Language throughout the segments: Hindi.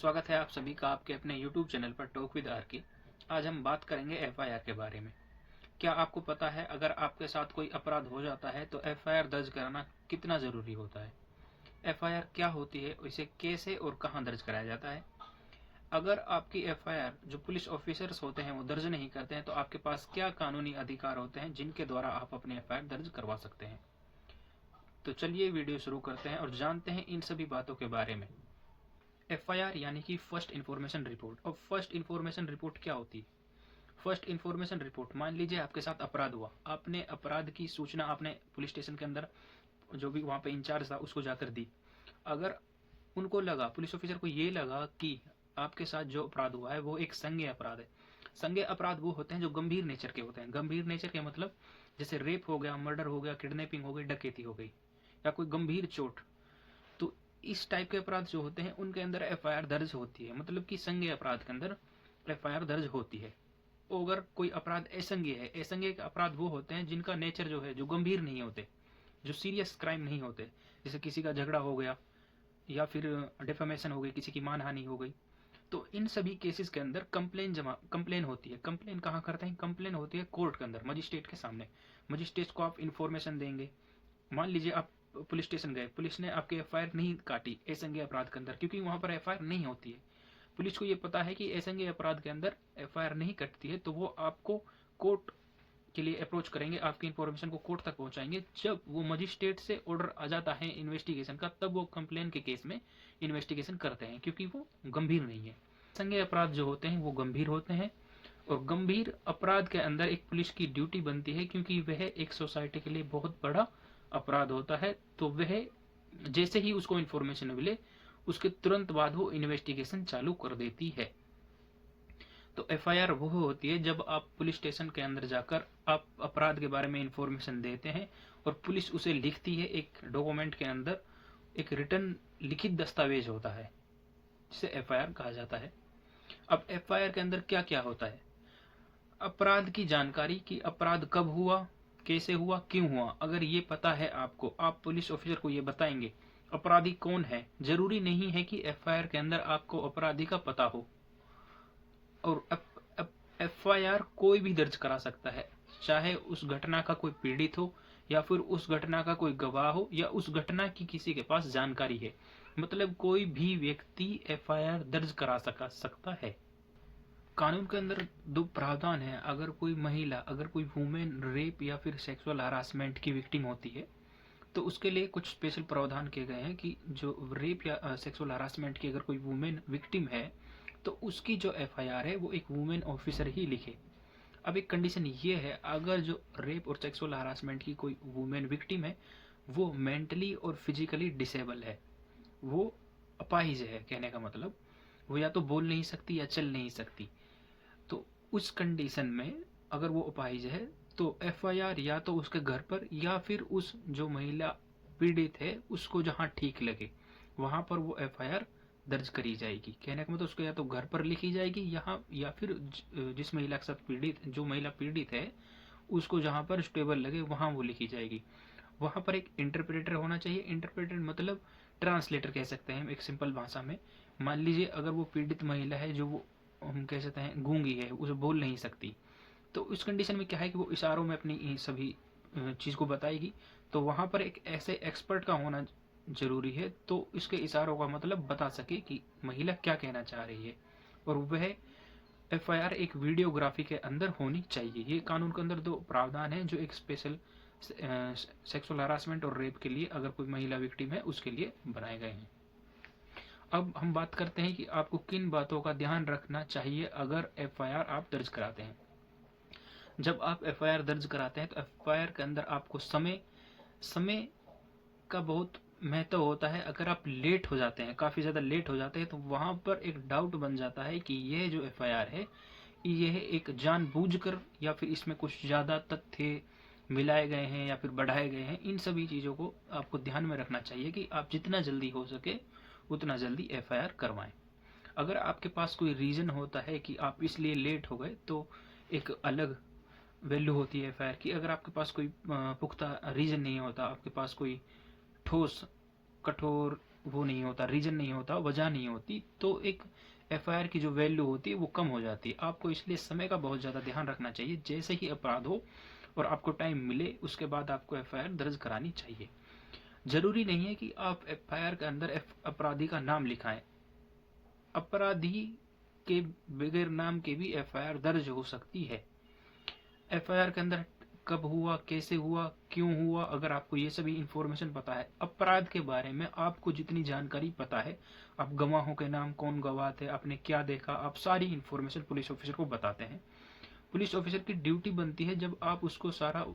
स्वागत है आप सभी का आपके अपने YouTube चैनल पर टॉक विद आर की। आज हम बात करेंगे FIR के बारे में। क्या आपको पता है अगर आपके साथ कोई अपराध हो जाता है तो FIR दर्ज कराना कितना ज़रूरी होता है? FIR क्या होती है, इसे कैसे और कहाँ दर्ज कराया जाता है? अगर आपकी FIR जो पुलिस ऑफिसर्स होते हैं वो दर्ज नहीं करते हैं तो आपके पास क्या कानूनी अधिकार होते हैं जिनके द्वारा आप अपनी FIR दर्ज करवा सकते हैं? तो चलिए वीडियो शुरू करते हैं और जानते हैं इन सभी बातों के बारे में। FIR यानी कि फर्स्ट इन्फॉर्मेशन रिपोर्ट। अब फर्स्ट इन्फॉर्मेशन रिपोर्ट क्या होती है? फर्स्ट इन्फॉर्मेशन रिपोर्ट, मान लीजिए आपके साथ अपराध हुआ, आपने अपराध की सूचना आपने पुलिस स्टेशन के अंदर जो भी वहाँ पे इंचार्ज था उसको जाकर दी। अगर उनको लगा, पुलिस ऑफिसर को ये लगा कि आपके साथ जो अपराध हुआ है वो एक संज्ञेय अपराध है। संज्ञेय अपराध वो होते हैं जो गंभीर नेचर के होते हैं। गंभीर नेचर के मतलब जैसे रेप हो गया, मर्डर हो गया, किडनैपिंग हो गई, डकैती हो गई या कोई गंभीर चोट। तो इस टाइप के अपराध जो होते हैं उनके अंदर FIR दर्ज होती है, मतलब कि संज्ञेय अपराध के अंदर FIR दर्ज होती है। अगर कोई अपराध असंज्ञेय है, असंज्ञेय अपराध वो होते हैं जिनका नेचर जो है जो गंभीर नहीं होते, जो सीरियस क्राइम नहीं होते, जैसे किसी का झगड़ा हो गया या फिर डिफेमेशन हो गई, किसी की मानहानि हो गई। तो इन सभी केसेस के अंदर कंप्लेन होती है। कंप्लेन कहाँ करते हैं? कंप्लेन होती है कोर्ट के अंदर, मजिस्ट्रेट के सामने। मजिस्ट्रेट को आप इन्फॉर्मेशन देंगे। मान लीजिए आप पुलिस स्टेशन गए, पुलिस ने आपकी FIR नहीं काटी असंज्ञेय अपराध के अंदर, क्योंकि वहां पर FIR नहीं होती है। पुलिस को ये पता है कि असंज्ञेय अपराध के अंदर FIR नहीं कटती है, तो वो आपको कोर्ट के लिए अप्रोच करेंगे, आपकी इन्फॉर्मेशन को कोर्ट तक पहुंचाएंगे। जब वो मजिस्ट्रेट से ऑर्डर आ जाता है इन्वेस्टिगेशन का, तब वो कंप्लेन के केस में इन्वेस्टिगेशन करते हैं, क्योंकि वो गंभीर नहीं है। संज्ञेय अपराध जो होते हैं वो गंभीर होते हैं, और गंभीर अपराध के अंदर एक पुलिस की ड्यूटी बनती है, क्योंकि वह एक सोसाइटी के लिए बहुत बड़ा अपराध होता है। तो वह जैसे ही उसको इन्फॉर्मेशन मिले उसके तुरंत बाद वो इन्वेस्टिगेशन चालू कर देती है। तो FIR वो होती है जब आप पुलिस स्टेशन के अंदर जाकर आप अपराध के बारे में इन्फॉर्मेशन देते हैं और पुलिस उसे लिखती है एक डॉक्यूमेंट के अंदर। एक रिटर्न लिखित दस्तावेज होता है जिसे FIR कहा जाता है। अब FIR के अंदर क्या क्या होता है? अपराध की जानकारी, कि अपराध कब हुआ, कैसे हुआ, क्यों हुआ। अगर ये पता है आपको, आप पुलिस ऑफिसर को ये बताएंगे। अपराधी कौन है, जरूरी नहीं है कि FIR के अंदर आपको अपराधी का पता हो। और FIR कोई भी दर्ज करा सकता है, चाहे उस घटना का कोई पीड़ित हो या फिर उस घटना का कोई गवाह हो या उस घटना की किसी के पास जानकारी है। मतलब कोई भी व्यक्ति FIR दर्ज करा सकता है। कानून के अंदर दो प्रावधान है। अगर कोई महिला, अगर कोई वुमेन रेप या फिर सेक्सुअल हरासमेंट की विक्टिम होती है तो उसके लिए कुछ स्पेशल प्रावधान किए गए हैं कि जो रेप या सेक्सुअल हरासमेंट की अगर कोई वुमेन विक्टिम है तो उसकी जो FIR है वो एक वुमेन ऑफिसर ही लिखे। अब एक कंडीशन ये है, अगर जो रेप और सेक्सुअल हरासमेंट की कोई वुमेन विक्टिम है वो मेंटली और फिजिकली डिसेबल है, वो अपाहिज है, कहने का मतलब वो या तो बोल नहीं सकती या चल नहीं सकती। तो उस कंडीशन में अगर वो अपाहिज है तो FIR या तो उसके घर पर या फिर उस जो महिला पीड़ित है उसको जहाँ ठीक लगे वहां पर वो FIR दर्ज करी जाएगी। कहने का मतलब उसको या तो घर पर लिखी जाएगी यहाँ, या फिर जिस महिला के साथ पीड़ित, जो महिला पीड़ित है उसको जहाँ पर स्टेबल लगे वहां वो लिखी जाएगी। वहां पर एक इंटरप्रेटर होना चाहिए। इंटरप्रेटर मतलब ट्रांसलेटर कह सकते हैं एक सिंपल भाषा में। मान लीजिए अगर वो पीड़ित महिला है जो वो हम कह सकते हैं गूंगी है, उसे बोल नहीं सकती, तो उस कंडीशन में क्या है कि वो इशारों में अपनी सभी चीज़ को बताएगी। तो वहां पर एक ऐसे एक्सपर्ट का होना जरूरी है तो इसके इशारों का मतलब बता सके कि महिला क्या कहना चाह रही है। और वह FIR एक वीडियोग्राफी के अंदर होनी चाहिए। ये कानून के अंदर दो प्रावधान है जो एक स्पेशल सेक्सुअल हरासमेंट और रेप के लिए अगर कोई महिला विक्टिम है उसके लिए बनाए गए हैं। अब हम बात करते हैं कि आपको किन बातों का ध्यान रखना चाहिए अगर FIR आप दर्ज कराते हैं। जब आप FIR दर्ज कराते हैं तो FIR के अंदर आपको समय का बहुत महत्व होता है। अगर आप लेट हो जाते हैं, काफ़ी ज़्यादा लेट हो जाते हैं, तो वहाँ पर एक डाउट बन जाता है कि यह जो FIR है यह एक जानबूझकर या फिर इसमें कुछ ज़्यादा तथ्य मिलाए गए हैं या फिर बढ़ाए गए हैं। इन सभी चीज़ों को आपको ध्यान में रखना चाहिए कि आप जितना जल्दी हो सके उतना जल्दी FIR करवाएं। अगर आपके पास कोई रीज़न होता है कि आप इसलिए लेट हो गए तो एक अलग वैल्यू होती है FIR की। अगर आपके पास कोई पुख्ता रीज़न नहीं होता, आपके पास कोई ठोस, कठोर वो नहीं होता, रीजन नहीं होता, वजह नहीं होती, तो एक एफआईआर की जो वैल्यू होती है वो कम हो जाती है। आपको इसलिए समय का बहुत ज़्यादा ध्यान रखना चाहिए। जैसे ही अपराध हो और आपको टाइम मिले उसके बाद आपको एफआईआर दर्ज करानी चाहिए। जरूरी नहीं है कि आप एफआईआर के अंदर अपराधी का नाम लिखाएं। अपराधी के बगैर नाम के भी एफआईआर दर्ज हो सकती है। एफआईआर के अंदर कब हुआ, कैसे हुआ, क्यों हुआ, अगर आपको ये सभी इंफॉर्मेशन पता है, अपराध के बारे में आपको जितनी जानकारी पता है, आप गवाहों के नाम, कौन गवाह थे, आपने क्या देखा, आप सारी इंफॉर्मेशन पुलिस ऑफिसर को बताते हैं। पुलिस ऑफिसर की ड्यूटी बनती है, जब आप उसको सारा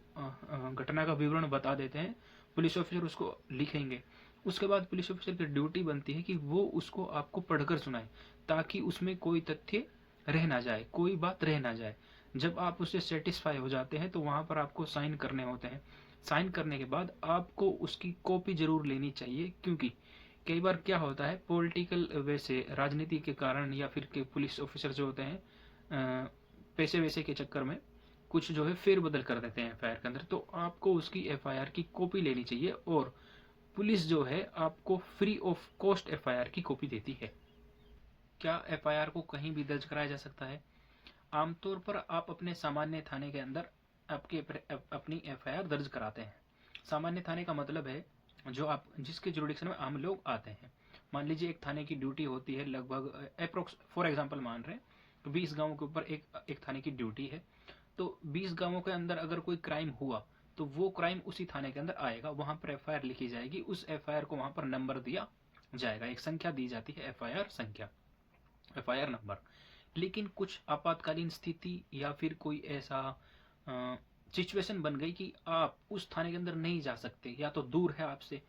घटना का विवरण बता देते हैं, पुलिस ऑफिसर उसको लिखेंगे। उसके बाद पुलिस ऑफिसर की ड्यूटी बनती है कि वो उसको आपको पढ़कर सुनाए, ताकि उसमें कोई तथ्य रह ना जाए, कोई बात रह ना जाए। जब आप उससे सेटिस्फाई हो जाते हैं तो वहां पर आपको साइन करने होते हैं। साइन करने के बाद आपको उसकी कॉपी जरूर लेनी चाहिए, क्योंकि कई बार क्या होता है, पॉलिटिकल वे से, राजनीति के कारण, या फिर के पुलिस ऑफिसर जो होते हैं पैसे वैसे के चक्कर में कुछ जो है फेरबदल कर देते हैं एफआईआर के अंदर। तो आपको उसकी एफआईआर की कॉपी लेनी चाहिए, और पुलिस जो है आपको फ्री ऑफ कॉस्ट एफआईआर की कॉपी देती है। क्या एफआईआर को कहीं भी दर्ज कराया जा सकता है? आमतौर पर आप अपने सामान्य थाने के अंदर अपनी एफआईआर दर्ज कराते हैं। सामान्य थाने का मतलब है जो आप जिसके जुरिडिक्शन में आम लोग आते हैं। मान लीजिए एक थाने की ड्यूटी होती है लगभग अप्रोक्स, फॉर एग्जांपल मान रहे हैं, तो 20 गांवों के ऊपर एक थाने की ड्यूटी है। तो 20 गांवों के अंदर अगर कोई क्राइम हुआ तो वो क्राइम उसी थाने के अंदर आएगा, वहां पर एफआईआर लिखी जाएगी, उस एफआईआर को वहां पर नंबर दिया जाएगा, एक संख्या दी जाती है, एफआईआर संख्या, एफआईआर नंबर। लेकिन कुछ आपातकालीन स्थिति या फिर कोई ऐसा सिचुएशन बन गई कि आप उस थाने के अंदर नहीं जा सकते, या तो दूर है आपसे।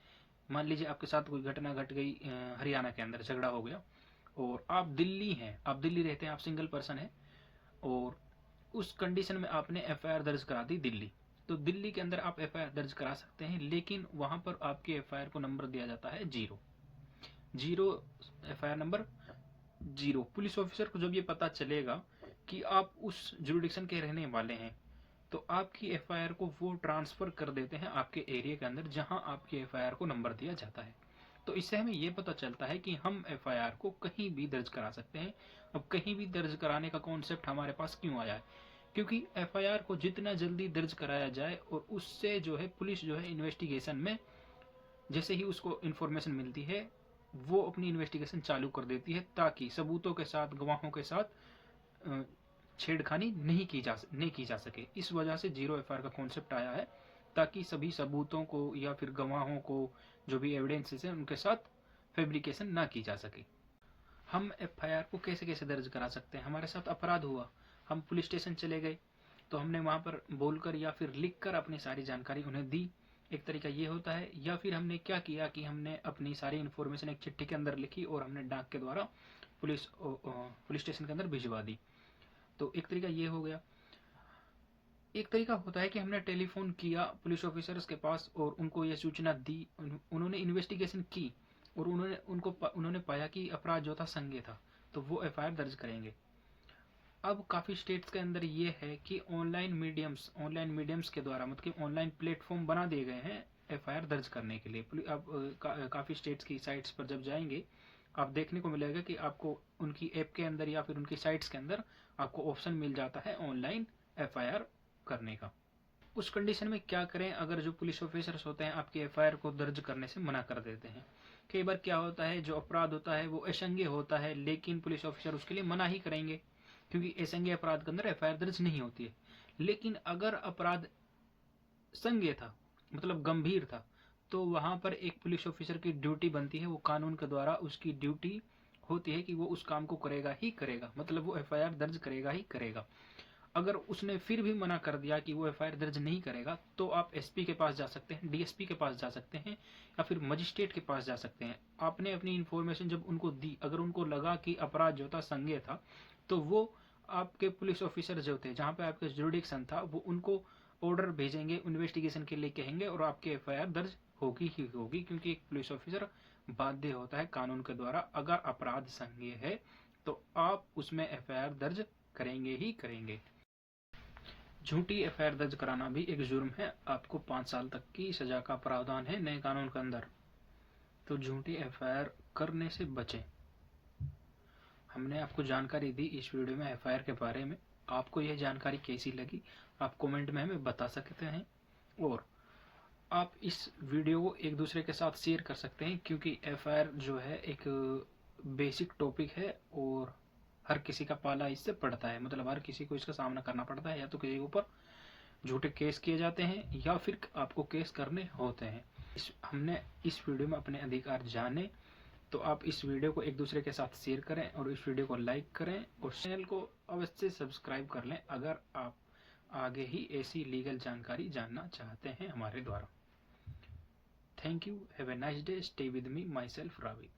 मान लीजिए आपके साथ कोई घटना घट गई, हरियाणा के अंदर झगड़ा हो गया, और आप दिल्ली हैं, आप दिल्ली रहते हैं, आप सिंगल पर्सन है, और उस कंडीशन में आपने एफआईआर दर्ज करा दी दिल्ली। तो दिल्ली के अंदर आप एफआईआर दर्ज करा सकते हैं, लेकिन वहां पर आपके एफआईआर को नंबर दिया जाता है zero. Zero, FIR number zero. Police officer को जब ये पता चलेगा कि आप उस जुरिडिक्शन के रहने वाले हैं, तो आपकी एफआईआर को वो ट्रांसफर कर देते हैं आपके एरिया के अंदर जहां आपकी एफआईआर को नंबर दिया जाता है। तो इससे हमें ये पता चलता है कि हम एफआईआर को कहीं भी दर्ज करा सकते हैं। अब कहीं भी दर्ज कराने का कॉन्सेप्ट हमारे पास क्यों आया है? क्योंकि एफआईआर को जितना जल्दी दर्ज कराया जाए, और उससे जो है पुलिस जो है इन्वेस्टिगेशन में, जैसे ही उसको इन्फॉर्मेशन मिलती है वो अपनी इन्वेस्टिगेशन चालू कर देती है, ताकि सबूतों के साथ, गवाहों के साथ छेड़खानी नहीं की जा सके। इस वजह से जीरो एफआईआर का कॉन्सेप्ट आया है, ताकि सभी सबूतों को या फिर गवाहों को, जो भी एविडेंसेस हैं, उनके साथ फैब्रिकेशन ना की जा सके। हम एफआईआर को कैसे कैसे दर्ज करा सकते हैं? हमारे साथ अपराध हुआ, हम पुलिस स्टेशन चले गए, तो हमने वहां पर बोलकर या फिर लिखकर अपनी सारी जानकारी उन्हें दी, एक तरीका ये होता है। या फिर हमने क्या किया कि हमने अपनी सारी इन्फॉर्मेशन एक चिट्ठी के अंदर लिखी और हमने डाक के द्वारा पुलिस स्टेशन के अंदर भिजवा दी। तो एक तरीका ये हो गया। एक तरीका होता है कि हमने टेलीफोन किया पुलिस ऑफिसर्स के पास और उनको ये सूचना दी, उन्होंने इन्वेस्टिगेशन की, और उन्होंने पाया कि अपराध जो था संज्ञेय था, तो वो एफआईआर दर्ज करेंगे। अब काफ़ी स्टेट्स के अंदर ये है कि ऑनलाइन मीडियम्स के द्वारा, मतलब ऑनलाइन प्लेटफॉर्म बना दिए गए हैं एफआईआर दर्ज करने के लिए। अब काफ़ी स्टेट्स की साइट्स पर जब जाएंगे, आप देखने को मिलेगा कि आपको उनकी ऐप के अंदर या फिर उनकी साइट्स के अंदर आपको ऑप्शन मिल जाता है ऑनलाइन एफआईआर करने का। उस कंडीशन में क्या करें अगर जो पुलिस ऑफिसर्स होते हैं आपके एफआईआर को दर्ज करने से मना कर देते हैं? कई बार क्या होता है, जो अपराध होता है वो असंज्ञेय होता है, लेकिन पुलिस ऑफिसर उसके लिए मना ही करेंगे, क्योंकि असंज्ञेय अपराध के अंदर एफआईआर दर्ज नहीं होती है। लेकिन अगर अपराध संज्ञेय था, मतलब गंभीर था, तो वहां पर एक पुलिस ऑफिसर की ड्यूटी बनती है, वो कानून के द्वारा उसकी ड्यूटी होती है कि वो उस काम को करेगा ही करेगा, मतलब वो एफआईआर दर्ज करेगा ही करेगा। अगर उसने फिर भी मना कर दिया कि वो एफआईआर दर्ज नहीं करेगा, तो आप एसपी के पास जा सकते हैं, डीएसपी के पास जा सकते हैं, या फिर मजिस्ट्रेट के पास जा सकते हैं। आपने अपनी इन्फॉर्मेशन जब उनको दी, अगर उनको लगा कि अपराध जो था संज्ञेय था, तो वो आपके पुलिस ऑफिसर जो थे, जहाँ पे आपका जुरिडिक्शन था, वो उनको ऑर्डर भेजेंगे, इन्वेस्टिगेशन के लिए कहेंगे, और आपकी एफआईआर दर्ज होगी ही होगी, क्योंकि एक पुलिस ऑफिसर बाध्य होता है कानून के द्वारा, अगर अपराध संज्ञेय है तो आप उसमें एफआईआर दर्ज करेंगे ही करेंगे। झूठी एफआईआर दर्ज कराना भी एक जुर्म है, आपको 5 साल तक की सजा का प्रावधान है नए कानून के अंदर। तो झूठी एफआईआर करने से बचें। हमने आपको जानकारी दी इस वीडियो में एफआईआर के बारे में। आपको यह जानकारी कैसी लगी आप कमेंट में हमें बता सकते हैं, और आप इस वीडियो को एक दूसरे के साथ शेयर कर सकते हैं, क्योंकि एफआईआर जो है एक बेसिक टॉपिक है और हर किसी का पाला इससे पड़ता है। मतलब हर किसी को इसका सामना करना पड़ता है, या तो किसी के ऊपर झूठे केस किए जाते हैं या फिर आपको केस करने होते हैं। हमने इस वीडियो में अपने अधिकार जाने, तो आप इस वीडियो को एक दूसरे के साथ शेयर करें और इस वीडियो को लाइक करें और चैनल को अवश्य सब्सक्राइब कर लें अगर आप आगे ही ऐसी लीगल जानकारी जानना चाहते हैं हमारे द्वारा। Thank you, have a nice day, stay with me, my self Ravi.